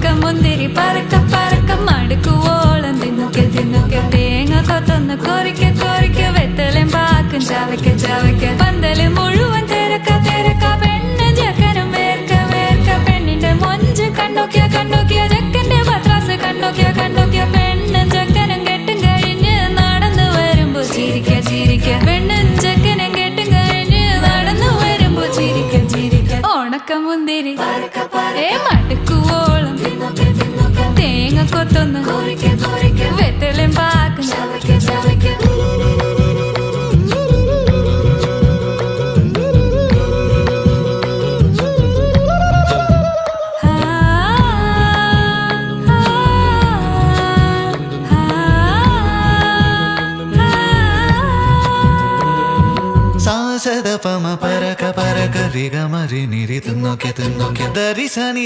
ഉണക്കമുന്തിരി പറക്ക പറക്ക മടുക്കുവോളം തിന്നൊക്കെ തിന്നൊക്കെ തേങ്ങ കൊത്തൊന്ന് കൊറിക്ക കൊറിക്ക വെത്തലും പാക്കും ചവയ്ക്ക ചവയ്ക്ക പന്തല് മുഴുവൻ തിരക്ക തിരക്ക പെണ്ണ് ചെക്കനും വേർക്ക വേർക്ക പെണ്ണിന്റെ മൊഞ്ച് കണ്ടോക്കിയ കണ്ടോക്കിയ ചെക്കന്റെ പത്രാസ് കണ്ടോക്കിയ കണ്ടോക്കിയ പെണ്ണും ചെക്കനും കെട്ടും കഴിഞ്ഞ് നടന്നു വരുമ്പോ ചിരിക്ക ചിരിക്ക പെണ്ണും ചെക്കനും കെട്ടും കഴിഞ്ഞ് നടന്നു വരുമ്പോ ചിരിക്ക ചിരിക്ക ഉണക്കമുന്തിരി മടുക്കുവോളം തേങ്ങ കൊത്തൊന്ന് വെത്തലും പാക്കും സാസദ പമ പരക പരക റിഗ മരി നിരി തിന്നോക്കെ തിന്നോക്കെ ദരി സനി